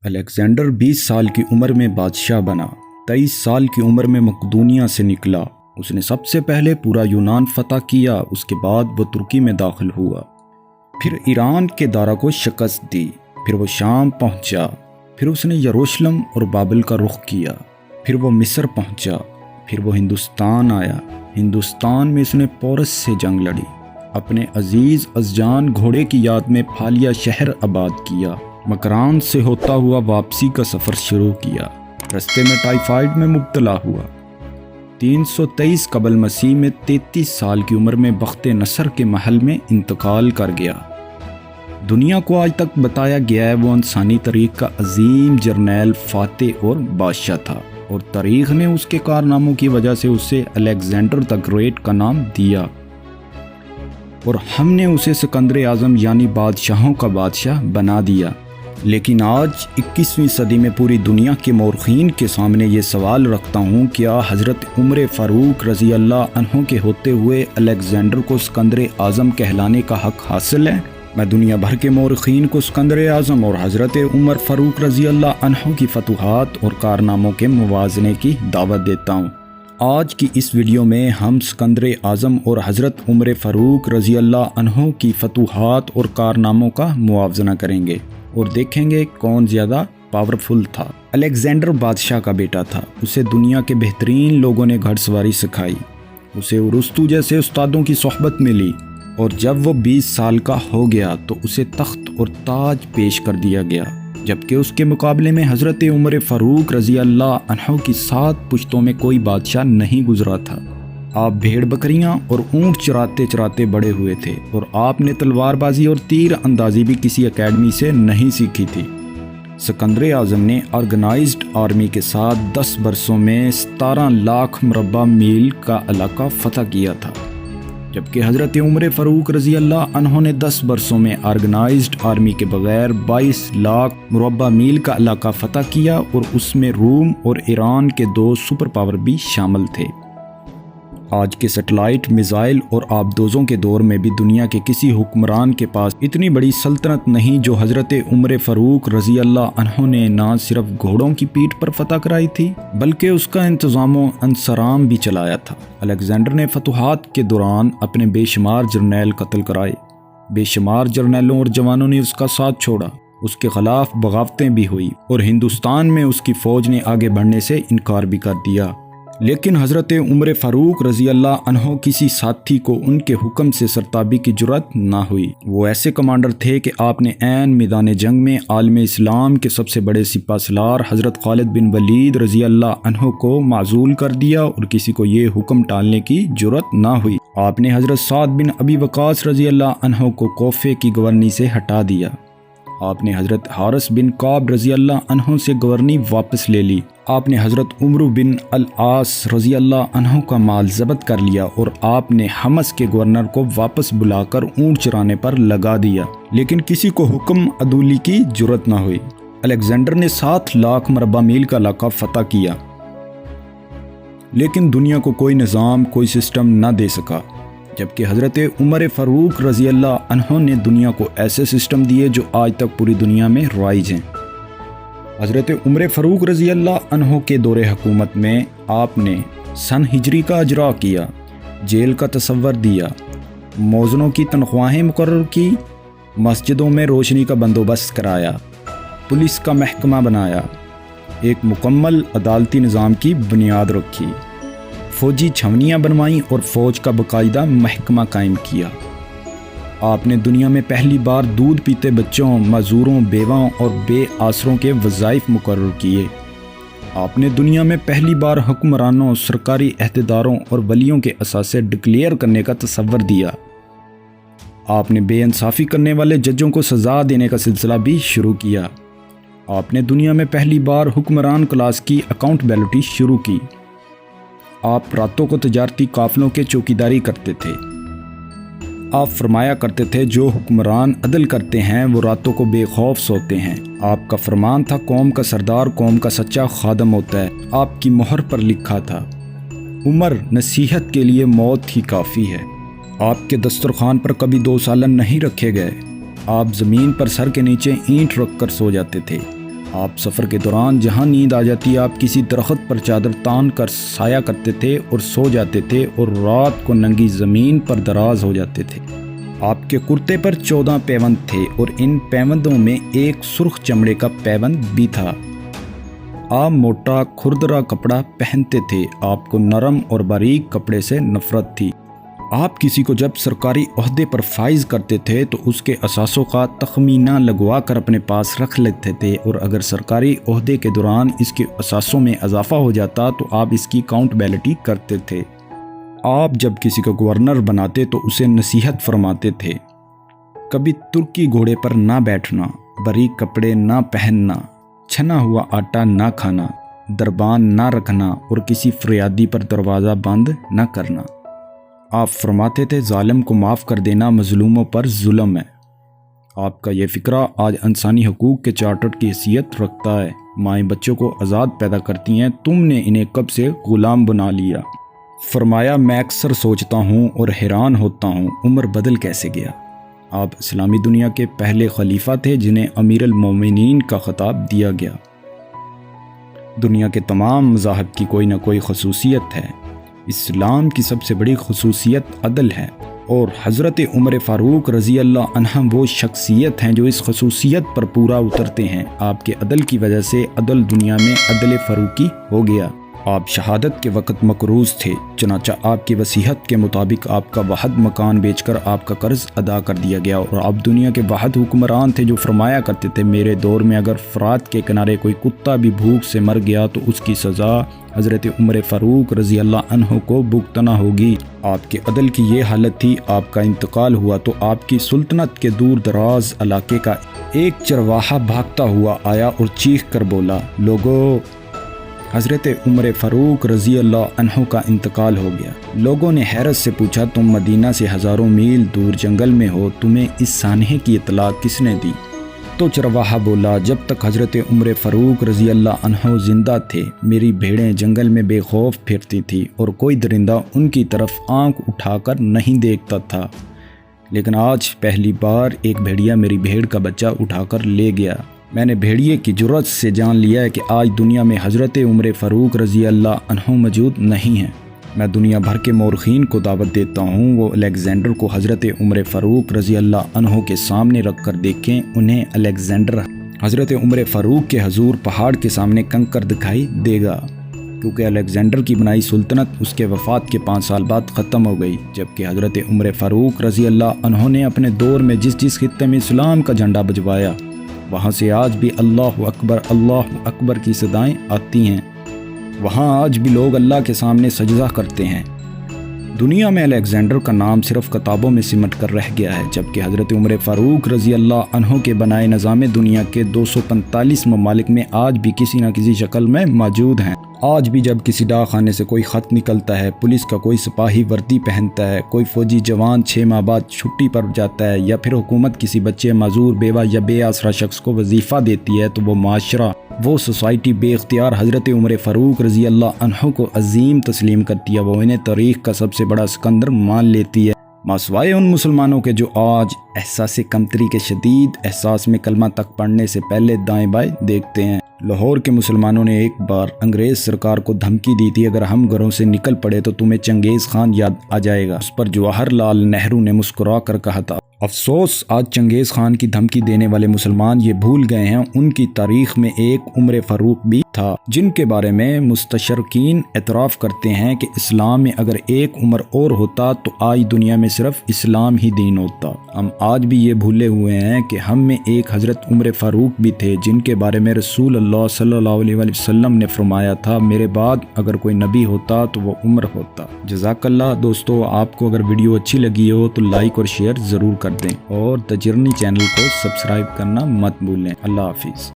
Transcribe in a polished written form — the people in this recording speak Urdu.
الیگزینڈر 20 سال کی عمر میں بادشاہ بنا۔ 23 سال کی عمر میں مقدونیہ سے نکلا۔ اس نے سب سے پہلے پورا یونان فتح کیا، اس کے بعد وہ ترکی میں داخل ہوا، پھر ایران کے دارا کو شکست دی، پھر وہ شام پہنچا، پھر اس نے یروشلم اور بابل کا رخ کیا، پھر وہ مصر پہنچا، پھر وہ ہندوستان آیا۔ ہندوستان میں اس نے پورس سے جنگ لڑی، اپنے عزیز ازجان گھوڑے کی یاد میں پھالیا شہر آباد کیا، مکران سے ہوتا ہوا واپسی کا سفر شروع کیا، رستے میں ٹائیفائڈ میں مبتلا ہوا۔ 323 قبل مسیح میں 33 سال کی عمر میں بخت نصر کے محل میں انتقال کر گیا۔ دنیا کو آج تک بتایا گیا ہے وہ انسانی تاریخ کا عظیم جرنیل، فاتح اور بادشاہ تھا، اور تاریخ نے اس کے کارناموں کی وجہ سے اسے الیگزینڈر دی گریٹ کا نام دیا، اور ہم نے اسے سکندر اعظم یعنی بادشاہوں کا بادشاہ بنا دیا۔ لیکن آج 21ویں صدی میں پوری دنیا کے مورخین کے سامنے یہ سوال رکھتا ہوں، کیا حضرت عمر فاروق رضی اللہ عنہ کے ہوتے ہوئے الیگزینڈر کو سکندر اعظم کہلانے کا حق حاصل ہے؟ میں دنیا بھر کے مورخین کو سکندر اعظم اور حضرت عمر فاروق رضی اللہ عنہ کی فتوحات اور کارناموں کے موازنے کی دعوت دیتا ہوں۔ آج کی اس ویڈیو میں ہم سکندر اعظم اور حضرت عمر فاروق رضی اللہ عنہ کی فتوحات اور کارناموں کا موازنہ کریں گے اور دیکھیں گے کون زیادہ پاورفل تھا۔ الیگزینڈر بادشاہ کا بیٹا تھا، اسے دنیا کے بہترین لوگوں نے گھڑ سواری سکھائی، اسے ارسطو جیسے استادوں کی صحبت ملی، اور جب وہ 20 سال کا ہو گیا تو اسے تخت اور تاج پیش کر دیا گیا، جبکہ اس کے مقابلے میں حضرت عمر فاروق رضی اللہ عنہ کی 7 پشتوں میں کوئی بادشاہ نہیں گزرا تھا۔ آپ بھیڑ بکریاں اور اونٹ چراتے چراتے بڑے ہوئے تھے، اور آپ نے تلوار بازی اور تیر اندازی بھی کسی اکیڈمی سے نہیں سیکھی تھی۔ سکندر اعظم نے آرگنائزڈ آرمی کے ساتھ 10 برسوں میں 17 لاکھ مربع میل کا علاقہ فتح کیا تھا، جبکہ حضرت عمر فاروق رضی اللہ عنہ نے 10 برسوں میں آرگنائزڈ آرمی کے بغیر 22 لاکھ مربع میل کا علاقہ فتح کیا، اور اس میں روم اور ایران کے 2 سپر پاور بھی شامل تھے۔ آج کے سیٹلائٹ، میزائل اور آبدوزوں کے دور میں بھی دنیا کے کسی حکمران کے پاس اتنی بڑی سلطنت نہیں جو حضرت عمر فاروق رضی اللہ عنہ نے نہ صرف گھوڑوں کی پیٹھ پر فتح کرائی تھی بلکہ اس کا انتظام و انصرام بھی چلایا تھا۔ الیگزینڈر نے فتوحات کے دوران اپنے بے شمار جرنیل قتل کرائے، بے شمار جرنیلوں اور جوانوں نے اس کا ساتھ چھوڑا، اس کے خلاف بغاوتیں بھی ہوئی، اور ہندوستان میں اس کی فوج نے آگے بڑھنے سے انکار بھی کر دیا۔ لیکن حضرت عمر فاروق رضی اللہ عنہ کسی ساتھی کو ان کے حکم سے سرتابی کی جرأت نہ ہوئی۔ وہ ایسے کمانڈر تھے کہ آپ نے عین میدان جنگ میں عالم اسلام کے سب سے بڑے سپہ سالار حضرت خالد بن ولید رضی اللہ عنہ کو معزول کر دیا، اور کسی کو یہ حکم ٹالنے کی جرأت نہ ہوئی۔ آپ نے حضرت سعد بن ابی وقاص رضی اللہ عنہ کو کوفے کی گورنی سے ہٹا دیا۔ آپ نے حضرت حارث بن کعب رضی اللہ عنہ سے گورنی واپس لے لی۔ آپ نے حضرت عمرو بن العاص رضی اللہ عنہ کا مال ضبط کر لیا، اور آپ نے حمص کے گورنر کو واپس بلا کر اونٹ چرانے پر لگا دیا، لیکن کسی کو حکم عدولی کی جرأت نہ ہوئی۔ الیگزینڈر نے 7 لاکھ مربع میل کا علاقہ فتح کیا، لیکن دنیا کو کوئی نظام، کوئی سسٹم نہ دے سکا، جبکہ حضرت عمر فاروق رضی اللہ عنہ نے دنیا کو ایسے سسٹم دیے جو آج تک پوری دنیا میں رائج ہیں۔ حضرت عمر فاروق رضی اللہ عنہ کے دور حکومت میں آپ نے سن ہجری کا اجرا کیا، جیل کا تصور دیا، موزنوں کی تنخواہیں مقرر کی، مسجدوں میں روشنی کا بندوبست کرایا، پولیس کا محکمہ بنایا، ایک مکمل عدالتی نظام کی بنیاد رکھی، فوجی چھاونیاں بنوائیں اور فوج کا باقاعدہ محکمہ قائم کیا۔ آپ نے دنیا میں پہلی بار دودھ پیتے بچوں، معذوروں، بیواؤں اور بے آسروں کے وظائف مقرر کیے۔ آپ نے دنیا میں پہلی بار حکمرانوں، سرکاری عہدیداروں اور ولیوں کے اثاثے ڈکلیئر کرنے کا تصور دیا۔ آپ نے بے انصافی کرنے والے ججوں کو سزا دینے کا سلسلہ بھی شروع کیا۔ آپ نے دنیا میں پہلی بار حکمران کلاس کی اکاؤنٹیبلٹی شروع کی۔ آپ راتوں کو تجارتی قافلوں کے چوکیداری کرتے تھے۔ آپ فرمایا کرتے تھے جو حکمران عدل کرتے ہیں وہ راتوں کو بے خوف سوتے ہیں۔ آپ کا فرمان تھا قوم کا سردار قوم کا سچا خادم ہوتا ہے۔ آپ کی مہر پر لکھا تھا عمر نصیحت کے لیے موت ہی کافی ہے۔ آپ کے دسترخوان پر کبھی 2 سالن نہیں رکھے گئے۔ آپ زمین پر سر کے نیچے اینٹ رکھ کر سو جاتے تھے۔ آپ سفر کے دوران جہاں نیند آ جاتی آپ کسی درخت پر چادر تان کر سایہ کرتے تھے اور سو جاتے تھے اور رات کو ننگی زمین پر دراز ہو جاتے تھے۔ آپ کے کرتے پر 14 پیوند تھے اور ان پیوندوں میں ایک سرخ چمڑے کا پیوند بھی تھا۔ آپ موٹا کھردرا کپڑا پہنتے تھے۔ آپ کو نرم اور باریک کپڑے سے نفرت تھی۔ آپ کسی کو جب سرکاری عہدے پر فائز کرتے تھے تو اس کے اثاثوں کا تخمینہ لگوا کر اپنے پاس رکھ لیتے تھے، اور اگر سرکاری عہدے کے دوران اس کے اثاثوں میں اضافہ ہو جاتا تو آپ اس کی اکاؤنٹیبلٹی کرتے تھے۔ آپ جب کسی کو گورنر بناتے تو اسے نصیحت فرماتے تھے، کبھی ترکی گھوڑے پر نہ بیٹھنا، باریک کپڑے نہ پہننا، چھنا ہوا آٹا نہ کھانا، دربان نہ رکھنا اور کسی فریادی پر دروازہ بند نہ کرنا۔ آپ فرماتے تھے ظالم کو معاف کر دینا مظلوموں پر ظلم ہے۔ آپ کا یہ فکرہ آج انسانی حقوق کے چارٹر کی حیثیت رکھتا ہے۔ مائیں بچوں کو آزاد پیدا کرتی ہیں، تم نے انہیں کب سے غلام بنا لیا۔ فرمایا میں اکثر سوچتا ہوں اور حیران ہوتا ہوں عمر بدل کیسے گیا۔ آپ اسلامی دنیا کے پہلے خلیفہ تھے جنہیں امیر المومنین کا خطاب دیا گیا۔ دنیا کے تمام مذاہب کی کوئی نہ کوئی خصوصیت ہے، اسلام کی سب سے بڑی خصوصیت عدل ہے، اور حضرت عمر فاروق رضی اللہ عنہ وہ شخصیت ہیں جو اس خصوصیت پر پورا اترتے ہیں۔ آپ کے عدل کی وجہ سے عدل دنیا میں عدل فاروقی ہو گیا۔ آپ شہادت کے وقت مقروض تھے، چنانچہ آپ کی وصیت کے مطابق آپ کا واحد مکان بیچ کر آپ کا قرض ادا کر دیا گیا، اور آپ دنیا کے واحد حکمران تھے جو فرمایا کرتے تھے میرے دور میں اگر فرات کے کنارے کوئی کتا بھی بھوک سے مر گیا تو اس کی سزا حضرت عمر فاروق رضی اللہ عنہ کو بھگتنا ہوگی۔ آپ کے عدل کی یہ حالت تھی، آپ کا انتقال ہوا تو آپ کی سلطنت کے دور دراز علاقے کا ایک چرواہا بھاگتا ہوا آیا اور چیخ کر بولا، لوگو، حضرت عمر فاروق رضی اللہ عنہ کا انتقال ہو گیا۔ لوگوں نے حیرت سے پوچھا تم مدینہ سے ہزاروں میل دور جنگل میں ہو، تمہیں اس سانحے کی اطلاع کس نے دی؟ تو چرواہا بولا، جب تک حضرت عمر فاروق رضی اللہ عنہ زندہ تھے میری بھیڑیں جنگل میں بے خوف پھرتی تھی اور کوئی درندہ ان کی طرف آنکھ اٹھا کر نہیں دیکھتا تھا، لیکن آج پہلی بار ایک بھیڑیا میری بھیڑ کا بچہ اٹھا کر لے گیا۔ میں نے بھیڑیے کی جرأت سے جان لیا ہے کہ آج دنیا میں حضرت عمر فاروق رضی اللہ عنہ موجود نہیں ہیں۔ میں دنیا بھر کے مورخین کو دعوت دیتا ہوں وہ الیگزینڈر کو حضرت عمر فاروق رضی اللہ عنہ کے سامنے رکھ کر دیکھیں، انہیں الیگزینڈر حضرت عمر فاروق کے حضور پہاڑ کے سامنے کنکر دکھائی دے گا، کیونکہ الیگزینڈر کی بنائی سلطنت اس کے وفات کے 5 سال بعد ختم ہو گئی، جبکہ حضرت عمر فاروق رضی اللہ عنہ نے اپنے دور میں جس خطے میں اسلام کا جھنڈا بجوایا وہاں سے آج بھی اللہ اکبر کی صدائیں آتی ہیں، وہاں آج بھی لوگ اللہ کے سامنے سجدہ کرتے ہیں۔ دنیا میں الیگزینڈر کا نام صرف کتابوں میں سمٹ کر رہ گیا ہے، جبکہ حضرت عمر فاروق رضی اللہ عنہ کے بنائے نظام دنیا کے 245 ممالک میں آج بھی کسی نہ کسی شکل میں موجود ہیں۔ آج بھی جب کسی ڈاک خانے سے کوئی خط نکلتا ہے، پولیس کا کوئی سپاہی وردی پہنتا ہے، کوئی فوجی جوان 6 ماہ بعد چھٹی پر جاتا ہے، یا پھر حکومت کسی بچے معذور، بیوہ یا بے آسرا شخص کو وظیفہ دیتی ہے، تو وہ معاشرہ، وہ سوسائٹی بے اختیار حضرت عمر فاروق رضی اللہ عنہ کو عظیم تسلیم کرتی ہے، وہ انہیں تاریخ کا سب سے بڑا سکندر مان لیتی ہے، ماسوائے ان مسلمانوں کے جو آج احساس کمتری کے شدید احساس میں کلمہ تک پڑھنے سے پہلے دائیں بائیں دیکھتے ہیں۔ لاہور کے مسلمانوں نے ایک بار انگریز سرکار کو دھمکی دی تھی، اگر ہم گھروں سے نکل پڑے تو تمہیں چنگیز خان یاد آ جائے گا۔ اس پر جواہر لال نہرو نے مسکرا کر کہا تھا، افسوس آج چنگیز خان کی دھمکی دینے والے مسلمان یہ بھول گئے ہیں ان کی تاریخ میں ایک عمر فاروق بھی تھا، جن کے بارے میں مستشرقین اعتراف کرتے ہیں کہ اسلام میں اگر ایک عمر اور ہوتا تو آج دنیا میں صرف اسلام ہی دین ہوتا۔ ہم آج بھی یہ بھولے ہوئے ہیں کہ ہم میں ایک حضرت عمر فاروق بھی تھے جن کے بارے میں رسول اللہ صلی اللہ علیہ وسلم نے فرمایا تھا، میرے بعد اگر کوئی نبی ہوتا تو وہ عمر ہوتا۔ جزاک اللہ دوستو، آپ کو اگر ویڈیو اچھی لگی ہو تو لائک اور شیئر ضرور کر دیں، اور دا جرنی چینل کو سبسکرائب کرنا مت بھولیں۔ اللہ حافظ۔